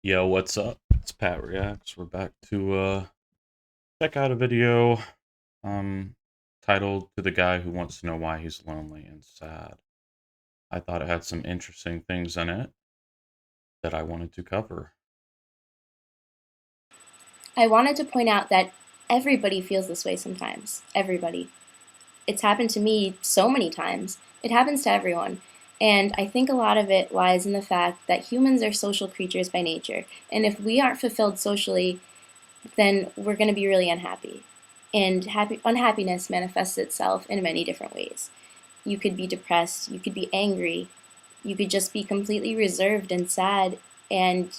Yo, what's up? It's PatReacts. We're back to check out a video um titled "To the Guy Who Wants to Know Why He's Lonely and Sad." I thought it had some interesting things in it that I wanted to cover. I wanted to point out that everybody feels this way sometimes. Everybody. It's happened to me so many times. It happens to everyone. And I think a lot of it lies in the fact that humans are social creatures by nature. And if we aren't fulfilled socially, then we're going to be really unhappy. And unhappiness manifests itself in many different ways. You could be depressed, you could be angry, you could just be completely reserved and sad. And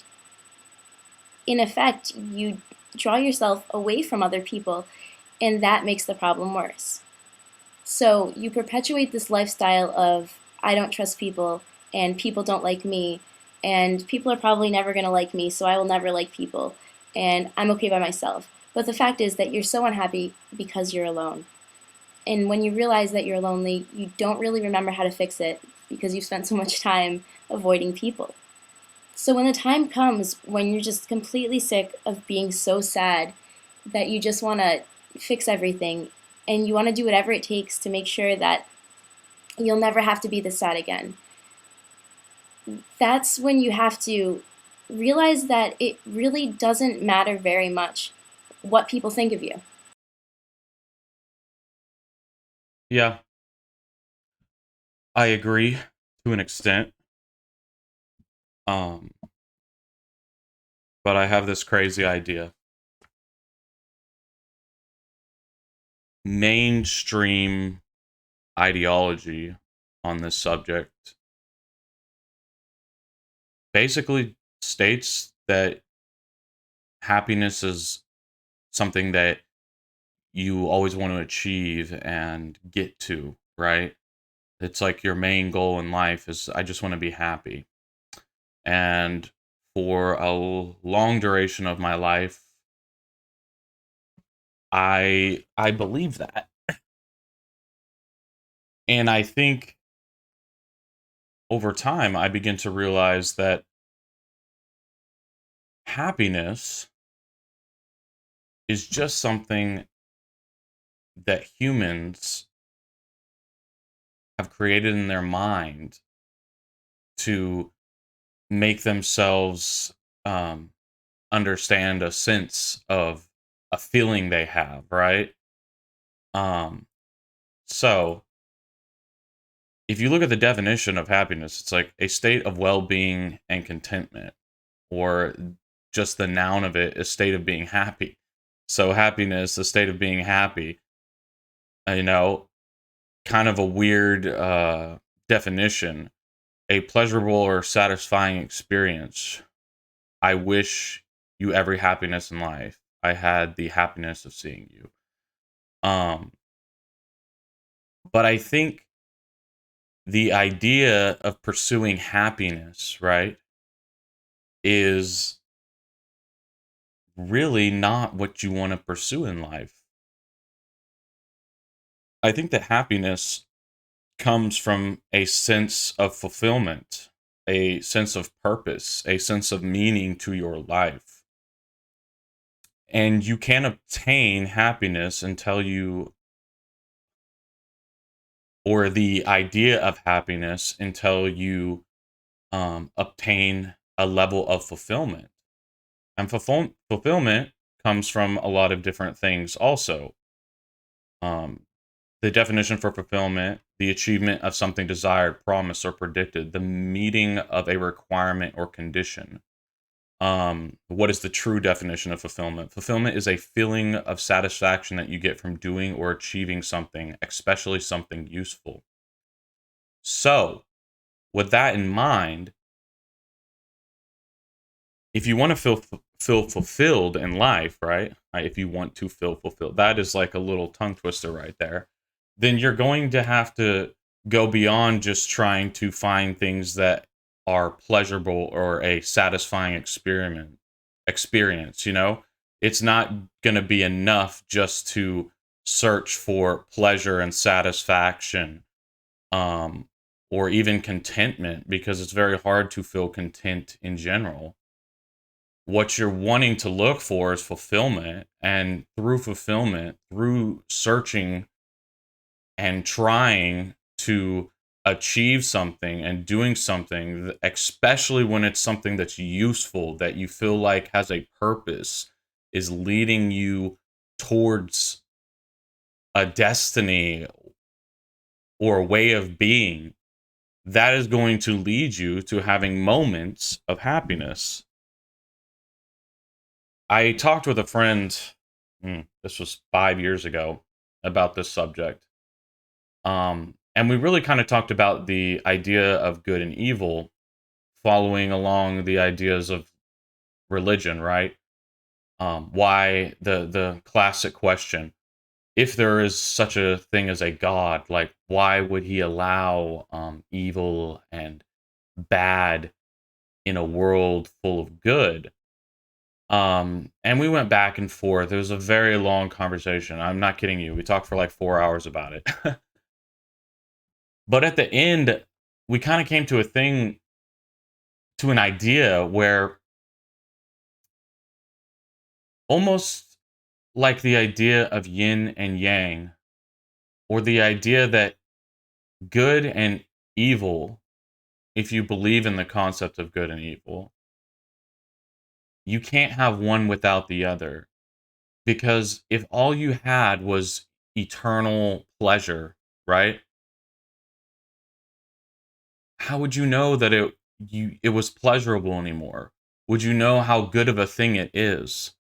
in effect, you draw yourself away from other people, and that makes the problem worse. So you perpetuate this lifestyle of, I don't trust people, and people don't like me, and people are probably never going to like me, so I will never like people, and I'm okay by myself. But the fact is that you're so unhappy because you're alone. And when you realize that you're lonely, you don't really remember how to fix it because you've spent so much time avoiding people. So when the time comes when you're just completely sick of being so sad that you just want to fix everything and you want to do whatever it takes to make sure that you'll never have to be this sad again, that's when you have to realize that it really doesn't matter very much what people think of you. Yeah, I agree to an extent. Um, but I have this crazy idea. Mainstream ideology on this subject basically states that happiness is something that you always want to achieve and get to, right? It's like your main goal in life is I just want to be happy. And for a long duration of my life, I believe that. And I think over time I begin to realize that happiness is just something that humans have created in their mind to make themselves understand a sense of a feeling they have, right? Um, so if you look at the definition of happiness, it's like a state of well-being and contentment, or just the noun of it is state of being happy. So happiness, the state of being happy, you know, kind of a weird definition. A pleasurable or satisfying experience. I wish you every happiness in life. I had the happiness of seeing you. Um, but I think the idea of pursuing happiness, right, is really not what you want to pursue in life. I think that happiness comes from a sense of fulfillment, a sense of purpose, a sense of meaning to your life. And you can't obtain happiness until you, or the idea of happiness until you obtain a level of fulfillment. And fulfillment comes from a lot of different things also. Um, the definition for fulfillment, the achievement of something desired, promised, or predicted, the meeting of a requirement or condition. What is the true definition of fulfillment? Fulfillment is a feeling of satisfaction that you get from doing or achieving something, especially something useful. So, with that in mind, if you want to feel fulfilled in life, right? If you want to feel fulfilled, that is like a little tongue twister right there. Then you're going to have to go beyond just trying to find things that are pleasurable or a satisfying experience, you know? It's not going to be enough just to search for pleasure and satisfaction, um or even contentment, because it's very hard to feel content in general. what you're wanting to look for is fulfillment. And through fulfillment, through searching and trying to achieve something and doing something, especially when it's something that's useful, that you feel like has a purpose, is leading you towards a destiny or a way of being, that is going to lead you to having moments of happiness. I talked with a friend, this was 5 years ago, about this subject. And we really kind of talked about the idea of good and evil, following along the ideas of religion, right? Why the classic question, if there is such a thing as a God, like why would he allow evil and bad in a world full of good? And we went back and forth. It was a very long conversation. I'm not kidding you. We talked for like 4 hours about it. But at the end, we kind of came to a thing, to an idea where almost like the idea of yin and yang, or the idea that good and evil, if you believe in the concept of good and evil, you can't have one without the other. Because if all you had was eternal pleasure, right? How would you know that it was pleasurable anymore? Would you know how good of a thing it is?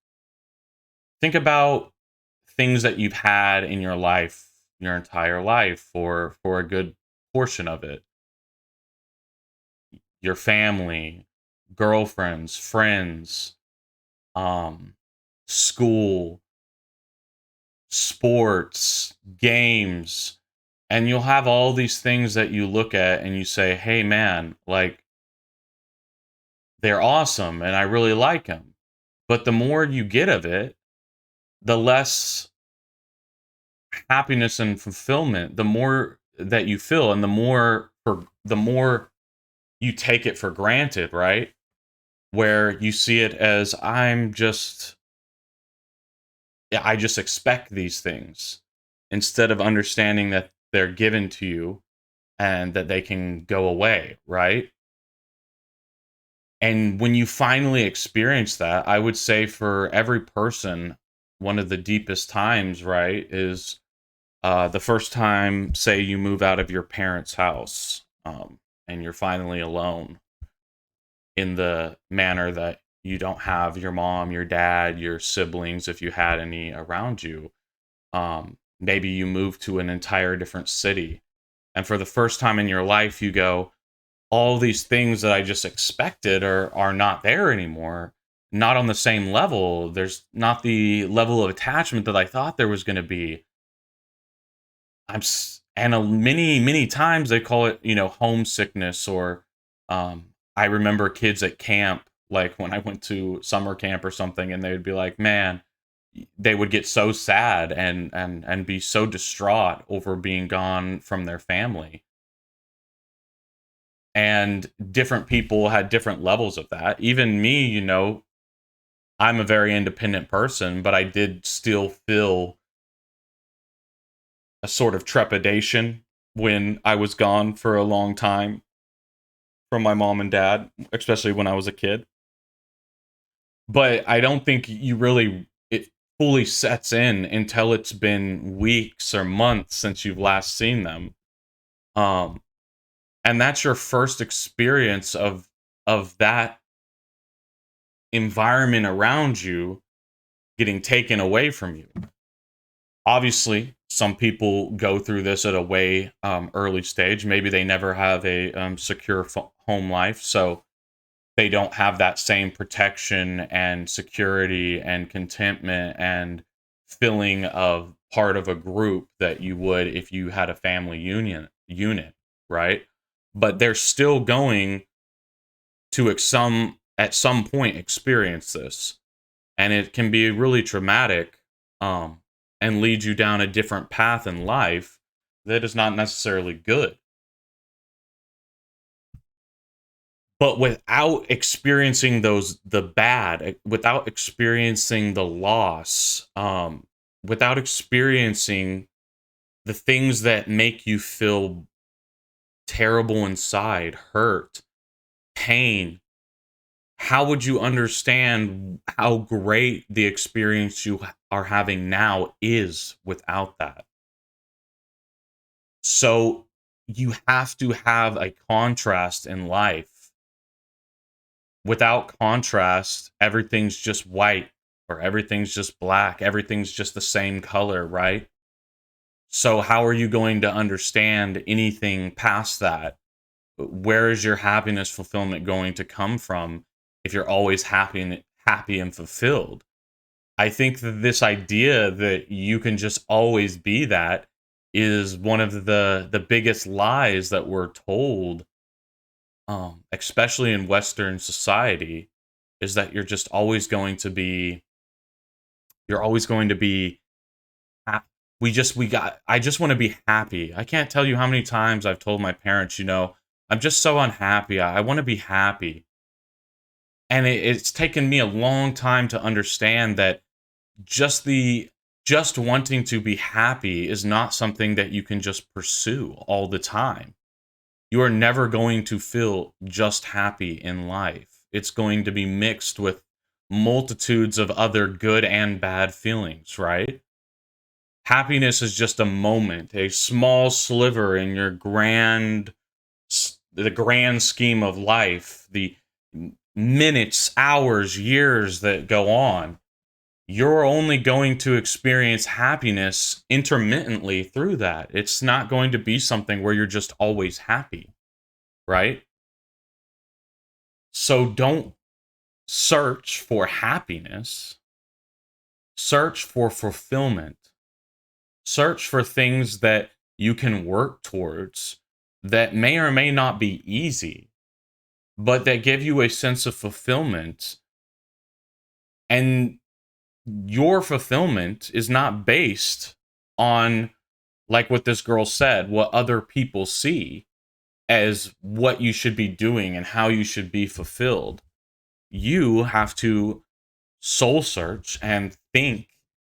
Think about things that you've had in your life, your entire life, for a good portion of it. Your family, girlfriends, friends, um, school, sports, games, and you'll have all these things that you look at and you say, "Hey man, like they're awesome and I really like them." But the more you get of it, the less happiness and fulfillment, the more that you feel, and the more you take it for granted, right? Where you see it as, I just expect these things, instead of understanding that they're given to you and that they can go away, right? And when you finally experience that, I would say for every person, one of the deepest times, right, is the first time, say, you move out of your parents' house, and you're finally alone, in the manner that you don't have your mom, your dad, your siblings, if you had any around you. Maybe you move to an entire different city. And for the first time in your life, you go, all these things that I just expected are not there anymore. Not on the same level. There's not the level of attachment that I thought there was going to be. And many times they call it, homesickness, or I remember kids at camp, like when I went to summer camp or something, and they would be like, man, they would get so sad and be so distraught over being gone from their family. And different people had different levels of that. Even me, I'm a very independent person, but I did still feel a sort of trepidation when I was gone for a long time from my mom and dad, especially when I was a kid. But I don't think it fully sets in until it's been weeks or months since you've last seen them. Um, and that's your first experience of that environment around you getting taken away from you. Obviously, some people go through this at a way early stage. Maybe they never have a secure home life, so they don't have that same protection and security and contentment and feeling of part of a group that you would if you had a family unit, right? But they're still going to at some point experience this, and it can be really traumatic, um, and lead you down a different path in life that is not necessarily good. but without experiencing the bad, without experiencing the loss, without experiencing the things that make you feel terrible inside, hurt, pain, how would you understand how great the experience you are having now is without that? So you have to have a contrast in life. Without contrast, everything's just white or everything's just black, everything's just the same color, right? So how are you going to understand anything past that? Where is your happiness fulfillment going to come from if you're always happy and fulfilled? I think that this idea that you can just always be that is one of the biggest lies that we're told, especially in Western society, is that you're always going to be I just want to be happy. I can't tell you how many times I've told my parents, I'm just so unhappy. I want to be happy. And it's taken me a long time to understand that just the just wanting to be happy is not something that you can just pursue all the time. You are never going to feel just happy in life. It's going to be mixed with multitudes of other good and bad feelings, right? Happiness is just a moment, a small sliver in your the grand scheme of life, the minutes, hours, years that go on. You're only going to experience happiness intermittently through that. It's not going to be something where you're just always happy, right? So don't search for happiness, search for fulfillment. Search for things that you can work towards that may or may not be easy, but that give you a sense of fulfillment. And your fulfillment is not based on, like what this girl said, what other people see as what you should be doing and how you should be fulfilled. You have to soul search and think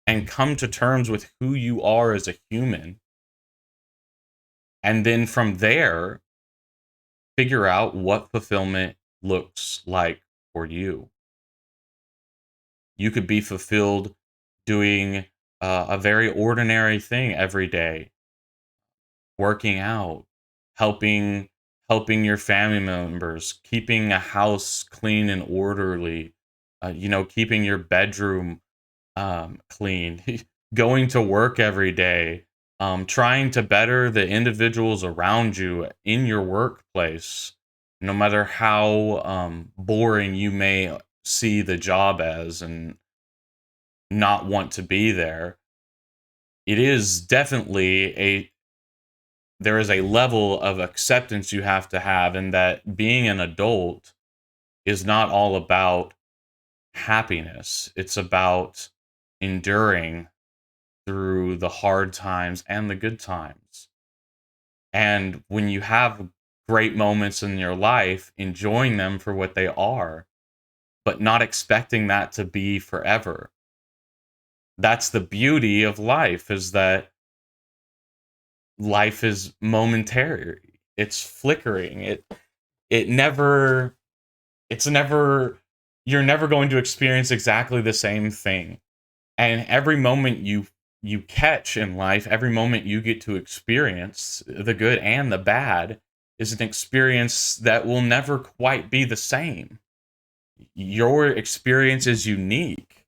and come to terms with who you are as a human. And then from there, figure out what fulfillment looks like for you. You could be fulfilled doing a very ordinary thing every day, working out, helping your family members, keeping a house clean and orderly, keeping your bedroom clean, going to work every day, trying to better the individuals around you in your workplace, no matter how boring you may see the job as and not want to be there. It is definitely there is a level of acceptance you have to have, and that being an adult is not all about happiness. It's about enduring through the hard times and the good times. And when you have great moments in your life, enjoying them for what they are, but not expecting that to be forever. That's the beauty of life, is that life is momentary. It's flickering. It never it's never you're never going to experience exactly the same thing. And every moment you catch in life, every moment you get to experience, the good and the bad, is an experience that will never quite be the same. Your experience is unique.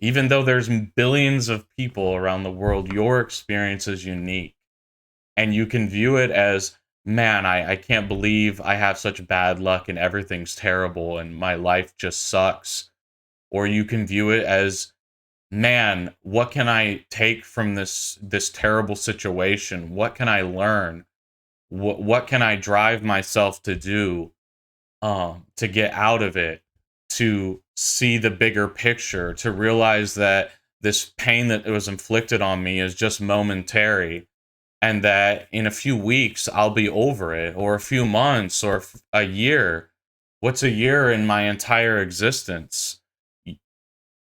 Even though there's billions of people around the world, your experience is unique. And you can view it as, man, I can't believe I have such bad luck and everything's terrible and my life just sucks. Or you can view it as, man, what can I take from this terrible situation? What can I learn? What can I drive myself to do to get out of it, to see the bigger picture, to realize that this pain that was inflicted on me is just momentary, and that in a few weeks I'll be over it, or a few months, or a year. What's a year in my entire existence?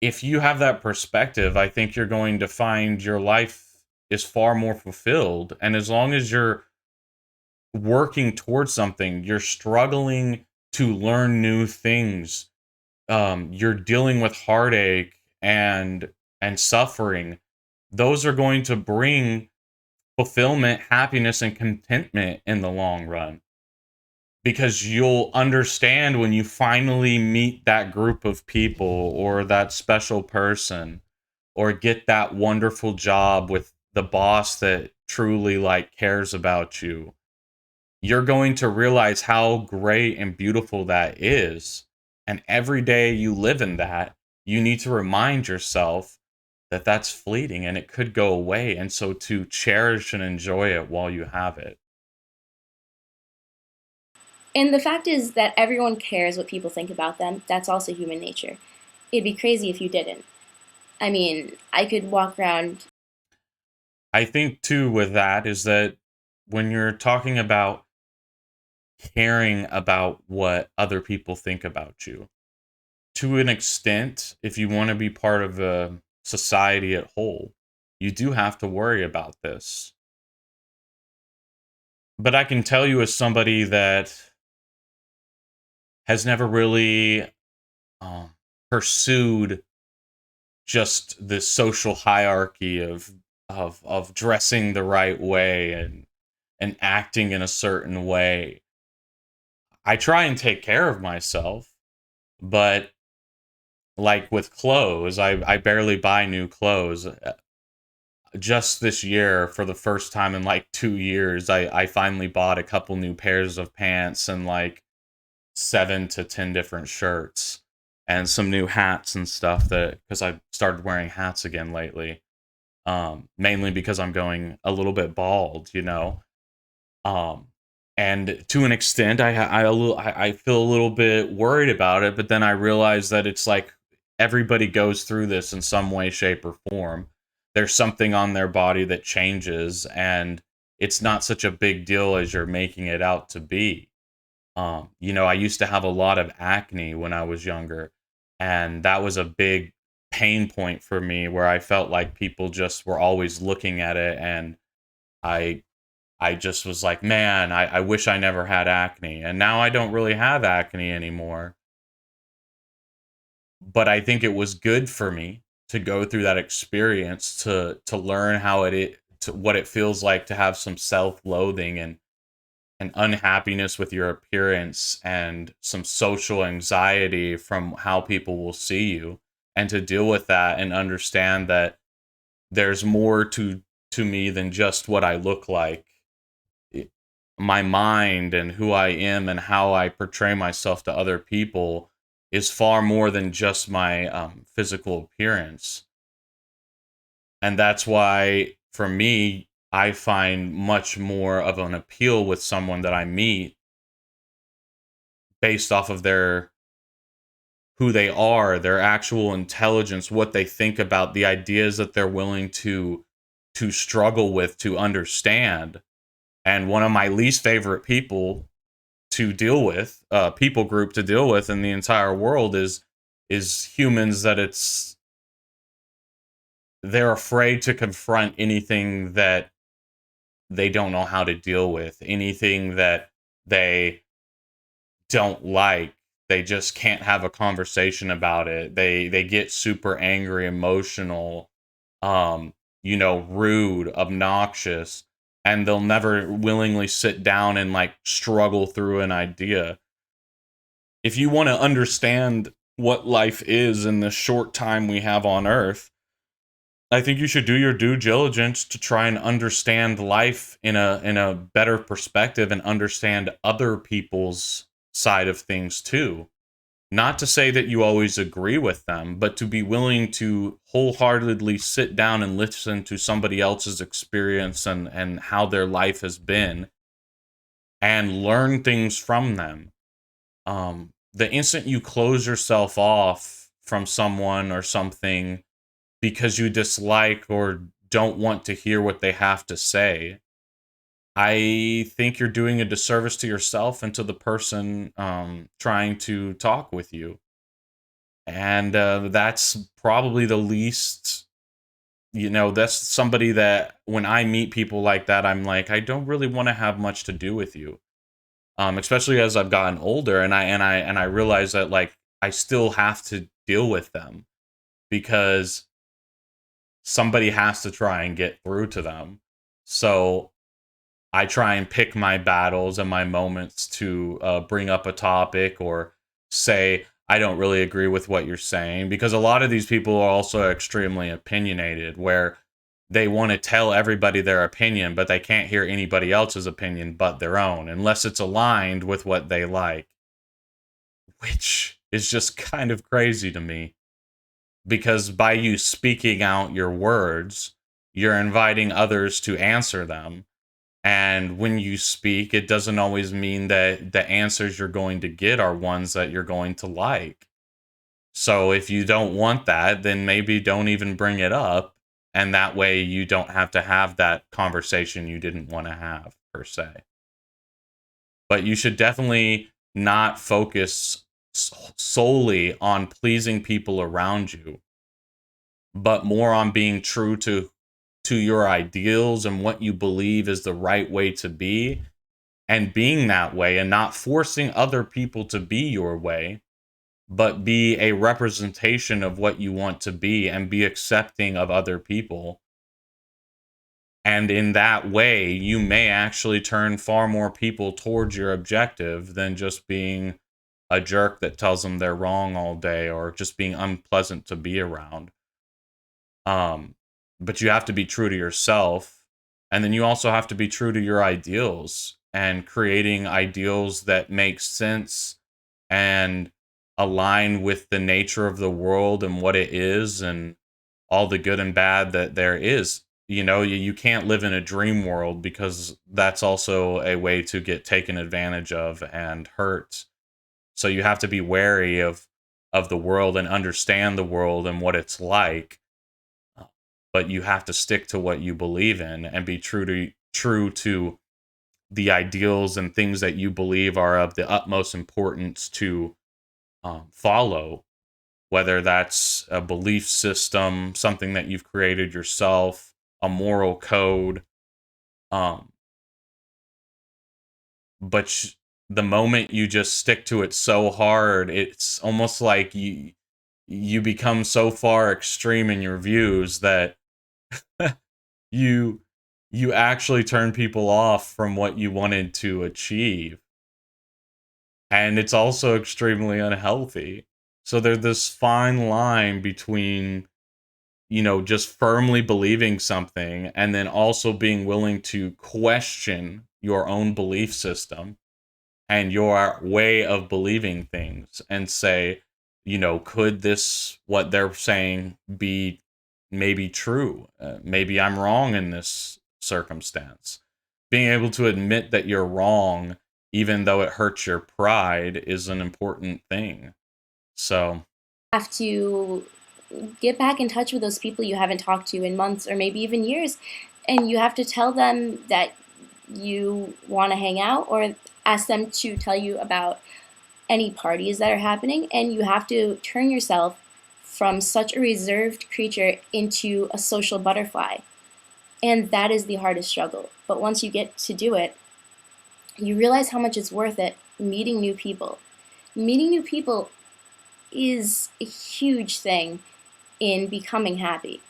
If you have that perspective, I think you're going to find your life is far more fulfilled. And as long as you're working towards something, you're struggling to learn new things, you're dealing with heartache and suffering, those are going to bring fulfillment, happiness, and contentment in the long run. Because you'll understand when you finally meet that group of people or that special person or get that wonderful job with the boss that truly like cares about you, you're going to realize how great and beautiful that is. And every day you live in that, you need to remind yourself that that's fleeting and it could go away. And so to cherish and enjoy it while you have it. And the fact is that everyone cares what people think about them. That's also human nature. It'd be crazy if you didn't. I mean, I could walk around. I think too with that is that when you're talking about caring about what other people think about you, to an extent, if you want to be part of a society at whole, you do have to worry about this. But I can tell you, as somebody that has never really um, pursued just this social hierarchy of dressing the right way and acting in a certain way, I try and take care of myself, but like with clothes, I barely buy new clothes. Just this year, for the first time in like 2 years, I finally bought a couple new pairs of pants and like 7 to 10 different shirts and some new hats and stuff, that because I started wearing hats again lately. Mainly because I'm going a little bit bald, you know. Um, and to an extent, I feel a little bit worried about it, but then I realize that it's like everybody goes through this in some way, shape, or form. There's something on their body that changes, and it's not such a big deal as you're making it out to be. I used to have a lot of acne when I was younger, and that was a big pain point for me where I felt like people just were always looking at it, and I I just was like, man, I wish I never had acne. And now I don't really have acne anymore. But I think it was good for me to go through that experience to learn how to what it feels like to have some self-loathing and unhappiness with your appearance and some social anxiety from how people will see you, and to deal with that and understand that there's more to me than just what I look like. It- my mind and who I am and how I portray myself to other people is far more than just my physical appearance. And that's why, for me, I find much more of an appeal with someone that I meet based off of their who they are, their actual intelligence, what they think about the ideas that they're willing to struggle with to understand. And one of my least favorite people to deal with, people group to deal with in the entire world is humans that they're afraid to confront anything that they don't know how to deal with, anything that they don't like. They just can't have a conversation about it. They get super angry, emotional, um, rude, obnoxious, and they'll never willingly sit down and like struggle through an idea. If you want to understand what life is in the short time we have on earth, I think you should do your due diligence to try and understand life in a better perspective and understand other people's side of things too. Not to say that you always agree with them, but to be willing to wholeheartedly sit down and listen to somebody else's experience and how their life has been and learn things from them. The instant you close yourself off from someone or something because you dislike or don't want to hear what they have to say, I think you're doing a disservice to yourself and to the person trying to talk with you. And that's probably the least, that's somebody that when I meet people like that, I'm like, I don't really want to have much to do with you. Especially as I've gotten older, and I realize that like I still have to deal with them because somebody has to try and get through to them. So I try and pick my battles and my moments to bring up a topic or say, I don't really agree with what you're saying, because a lot of these people are also extremely opinionated, where they want to tell everybody their opinion, but they can't hear anybody else's opinion but their own, unless it's aligned with what they like, which is just kind of crazy to me. Because by you speaking out your words, you're inviting others to answer them, and when you speak, it doesn't always mean that the answers you're going to get are ones that you're going to like. So if you don't want that, then maybe don't even bring it up. And that way you don't have to have that conversation you didn't want to have, per se. But you should definitely not focus solely on pleasing people around you, but more on being true to your ideals and what you believe is the right way to be, and being that way and not forcing other people to be your way, but be a representation of what you want to be and be accepting of other people. And in that way, you may actually turn far more people towards your objective than just being a jerk that tells them they're wrong all day or just being unpleasant to be around. Um, but you have to be true to yourself. And then you also have to be true to your ideals and creating ideals that make sense and align with the nature of the world and what it is and all the good and bad that there is. You can't live in a dream world, because that's also a way to get taken advantage of and hurt. So you have to be wary of the world and understand the world and what it's like, but you have to stick to what you believe in and be true to the ideals and things that you believe are of the utmost importance to follow, whether that's a belief system, something that you've created yourself, a moral code. Um, but the moment you just stick to it so hard, it's almost like you become so far extreme in your views that you you actually turn people off from what you wanted to achieve. And it's also extremely unhealthy. So there's this fine line between, just firmly believing something and then also being willing to question your own belief system and your way of believing things and say, could this, what they're saying, be maybe true? Maybe I'm wrong in this circumstance. Being able to admit that you're wrong, even though it hurts your pride, is an important thing. So, Have to get back in touch with those people you haven't talked to in months or maybe even years, and you have to tell them that you want to hang out or ask them to tell you about any parties that are happening, and you have to turn yourself from such a reserved creature into a social butterfly. And that is the hardest struggle. But once you get to do it, you realize how much it's worth it meeting new people. Meeting new people is a huge thing in becoming happy.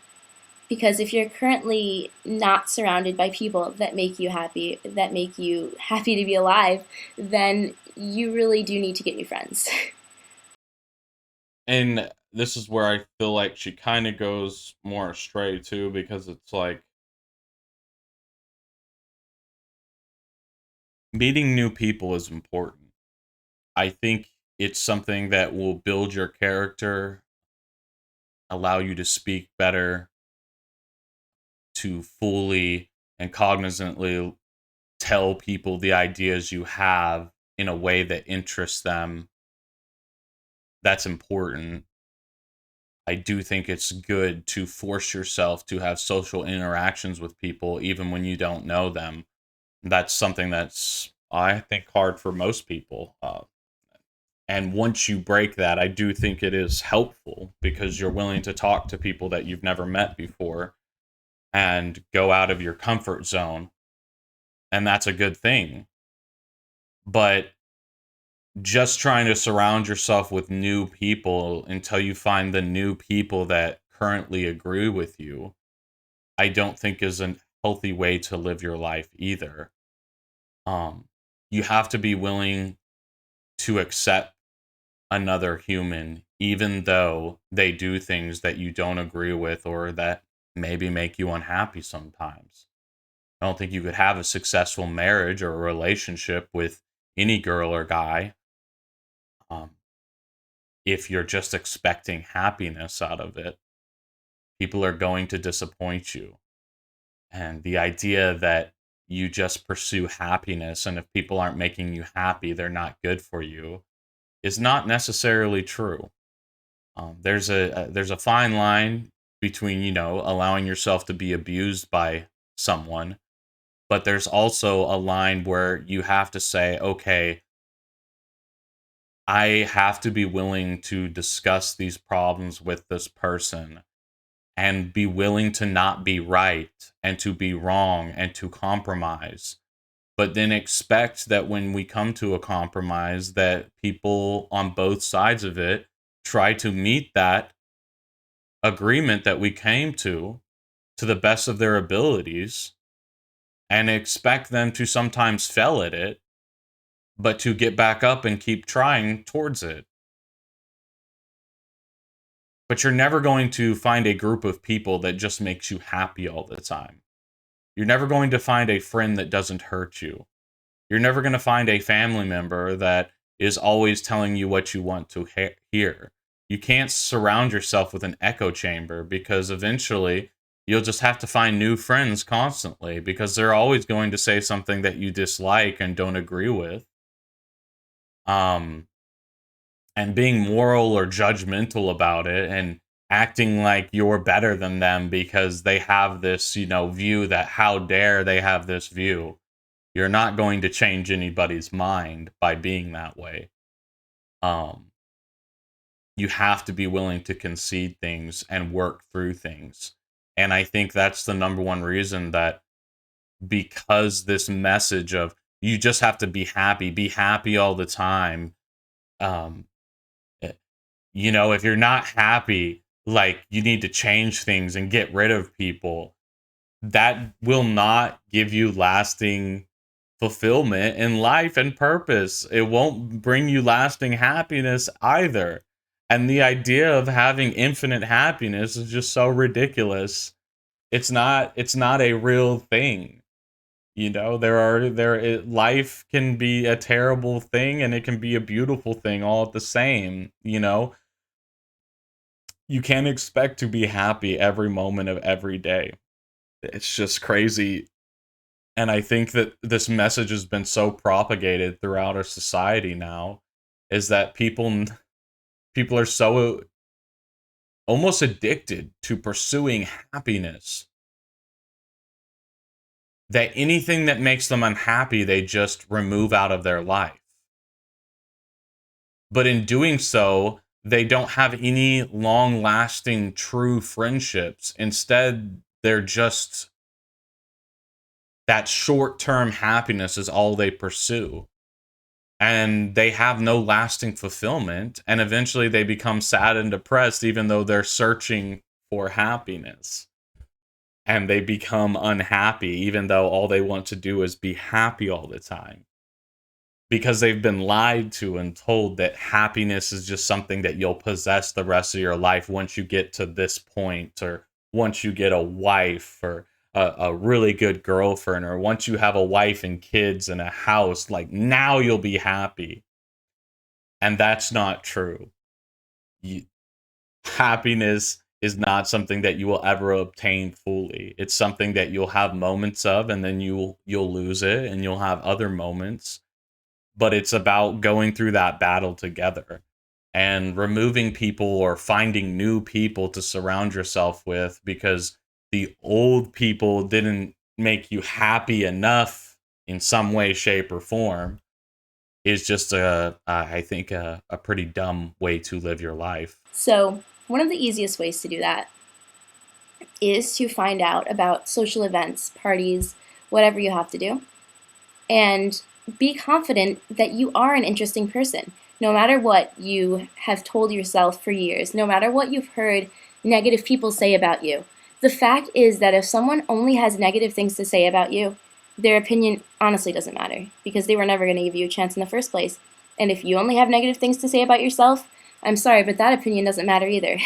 Because if you're currently not surrounded by people that make you happy, that make you happy to be alive, then you really do need to get new friends. and this is where I feel like she kind of goes more astray too, because it's like meeting new people is important. I think it's something that will build your character, allow you to speak better, to fully and cognizantly tell people the ideas you have in a way that interests them. That's important. I do think it's good to force yourself to have social interactions with people even when you don't know them. That's something that's, I think, hard for most people. And once you break that, I do think it is helpful because you're willing to talk to people that you've never met before and go out of your comfort zone. And that's a good thing. But just trying to surround yourself with new people until you find the new people that currently agree with you, I don't think is a healthy way to live your life either. Um, you have to be willing to accept another human, even though they do things that you don't agree with or that maybe make you unhappy sometimes. I don't think you could have a successful marriage or a relationship with any girl or guy um, if you're just expecting happiness out of it. People are going to disappoint you. And the idea that you just pursue happiness and if people aren't making you happy, they're not good for you is not necessarily true. There's a fine line between allowing yourself to be abused by someone, but there's also a line where you have to say, okay, I have to be willing to discuss these problems with this person and be willing to not be right and to be wrong and to compromise, but then expect that when we come to a compromise that people on both sides of it try to meet that agreement that we came to the best of their abilities and expect them to sometimes fail at it, but to get back up and keep trying towards it. But you're never going to find a group of people that just makes you happy all the time. You're never going to find a friend that doesn't hurt you. You're never going to find a family member that is always telling you what you want to hear. You can't surround yourself with an echo chamber because eventually you'll just have to find new friends constantly because they're always going to say something that you dislike and don't agree with. Um, and being moral or judgmental about it and acting like you're better than them because they have this, view that how dare they have this view. You're not going to change anybody's mind by being that way. Um, you have to be willing to concede things and work through things. And I think that's the number one reason that because this message of you just have to be happy all the time. Um, eh, if you're not happy, like you need to change things and get rid of people, that will not give you lasting fulfillment in life and purpose. It won't bring you lasting happiness either. And the idea of having infinite happiness is just so ridiculous. It's not a real thing. Life can be a terrible thing and it can be a beautiful thing all at the same. You can't expect to be happy every moment of every day. It's just crazy. And I think that this message has been so propagated throughout our society now is that people are so almost addicted to pursuing happiness that anything that makes them unhappy they just remove out of their life. But in doing so, they don't have any long-lasting true friendships. Instead, they're just that short-term happiness is all they pursue. And they have no lasting fulfillment and eventually they become sad and depressed even though they're searching for happiness and they become unhappy even though all they want to do is be happy all the time because they've been lied to and told that happiness is just something that you'll possess the rest of your life once you get to this point or once you get a wife or a really good girlfriend or once you have a wife and kids and a house, like now you'll be happy. And that's not true. You, happiness is not something that you will ever obtain fully. It's something that you'll have moments of and then you'll lose it and you'll have other moments, but it's about going through that battle together and removing people or finding new people to surround yourself with because the old people didn't make you happy enough in some way, shape, or form is just I think a pretty dumb way to live your life. So, one of the easiest ways to do that is to find out about social events, parties, whatever you have to do, and be confident that you are an interesting person. No matter what you have told yourself for years, no matter what you've heard negative people say about you, the fact is that if someone only has negative things to say about you, their opinion honestly doesn't matter because they were never going to give you a chance in the first place. And if you only have negative things to say about yourself, I'm sorry, but that opinion doesn't matter either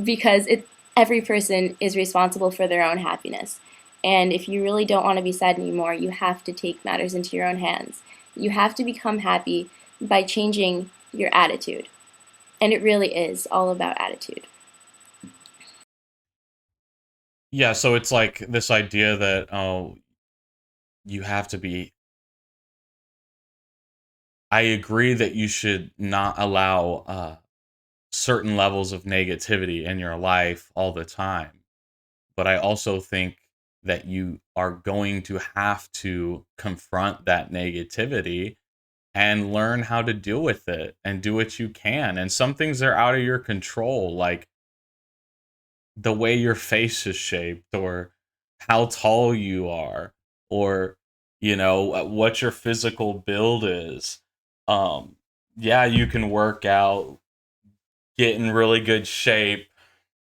because every person is responsible for their own happiness. And if you really don't want to be sad anymore, you have to take matters into your own hands. You have to become happy by changing your attitude. And it really is all about attitude. Yeah, so it's like this idea that, oh, you have to be. I agree that you should not allow certain levels of negativity in your life all the time. But I also think that you are going to have to confront that negativity and learn how to deal with it and do what you can. And some things are out of your control, like the way your face is shaped, or how tall you are, or what your physical build is. Yeah, you can work out, get in really good shape,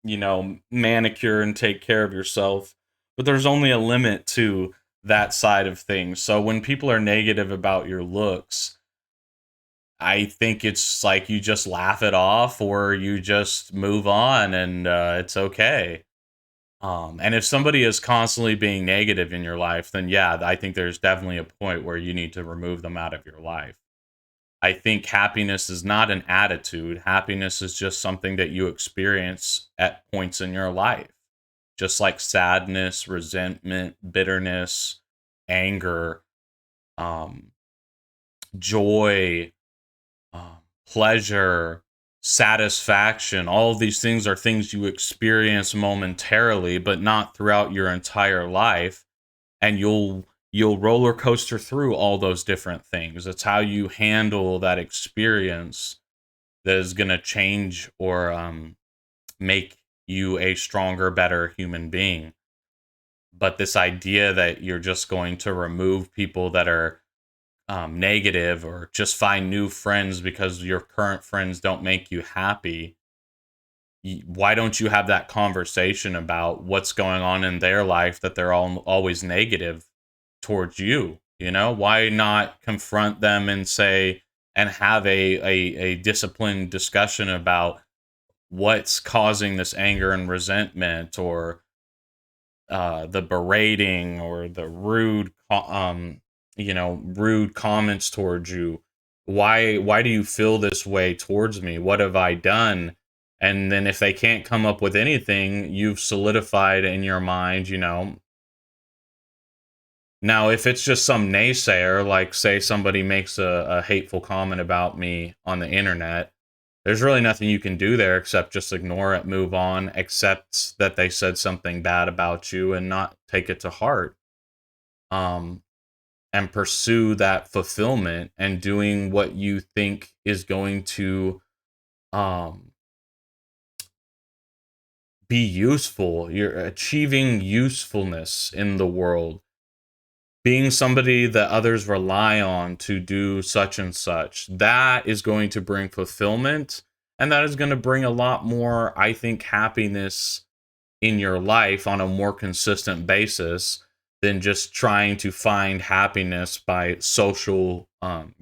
manicure and take care of yourself. But there's only a limit to that side of things. So when people are negative about your looks, I think it's like you just laugh it off or you just move on, and it's okay. And if somebody is constantly being negative in your life, then yeah, I think there's definitely a point where you need to remove them out of your life. I think happiness is not an attitude. Happiness is just something that you experience at points in your life. Just like sadness, resentment, bitterness, anger, um, joy, um, pleasure, satisfaction. All of these things are things you experience momentarily, but not throughout your entire life. And you'll roller coaster through all those different things. It's how you handle that experience that is going to change or make you a stronger, better human being. But this idea that you're just going to remove people that are negative or just find new friends because your current friends don't make you happy, why don't you have that conversation about what's going on in their life that they're all always negative towards you? Why not confront them and say and have a disciplined discussion about what's causing this anger and resentment, or the berating or the rude comments towards you. Why do you feel this way towards me? What have I done? And then if they can't come up with anything, you've solidified in your mind. Now, if it's just some naysayer, like say somebody makes a hateful comment about me on the internet, there's really nothing you can do there except just ignore it, move on, accept that they said something bad about you and not take it to heart. Um, and pursue that fulfillment and doing what you think is going to um be useful. You're achieving usefulness in the world, being somebody that others rely on to do such and such. That is going to bring fulfillment, and that is going to bring a lot more, I think, happiness in your life on a more consistent basis than just trying to find happiness by social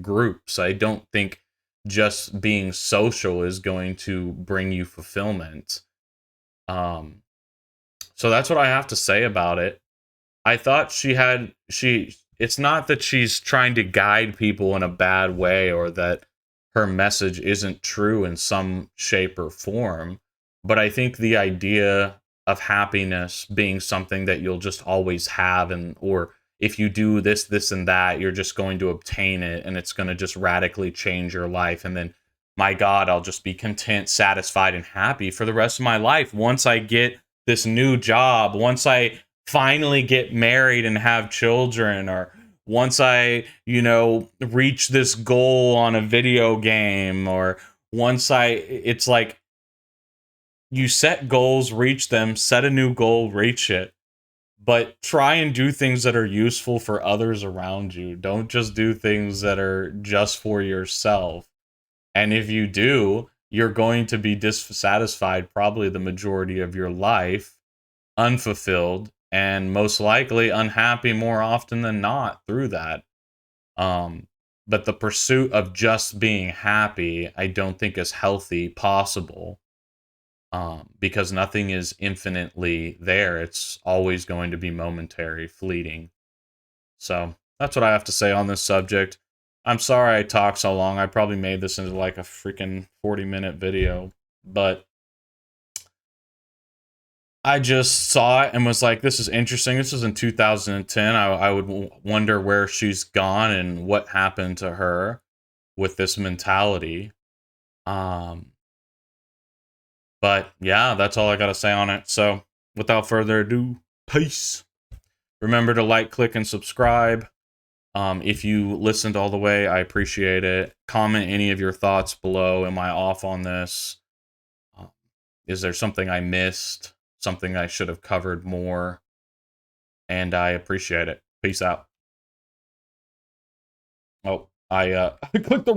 groups. I don't think just being social is going to bring you fulfillment. Um, so that's what I have to say about it. I thought it's not that she's trying to guide people in a bad way or that her message isn't true in some shape or form, but I think the idea of happiness being something that you'll just always have, and or if you do this and that, you're just going to obtain it and it's going to just radically change your life, and then my god, I'll just be content, satisfied and happy for the rest of my life once I get this new job, once I finally get married and have children, or once I, reach this goal on a video game, or it's like you set goals, reach them, set a new goal, reach it, but try and do things that are useful for others around you. Don't just do things that are just for yourself. And if you do, you're going to be dissatisfied probably the majority of your life, unfulfilled, and most likely unhappy more often than not through that. Um, but the pursuit of just being happy, I don't think is healthy possible, because nothing is infinitely there. It's always going to be momentary, fleeting. So that's what I have to say on this subject. I'm sorry I talked so long. I probably made this into like a freaking 40-minute video, but I just saw it and was like, this is interesting. This was in 2010. I would wonder where she's gone and what happened to her with this mentality. Um, but yeah, that's all I got to say on it. So without further ado, peace. Remember to like, click, and subscribe. If you listened all the way, I appreciate it. Comment any of your thoughts below. Am I off on this? Uh, is there something I missed? Something I should have covered more? And I appreciate it. Peace out. Oh, I clicked the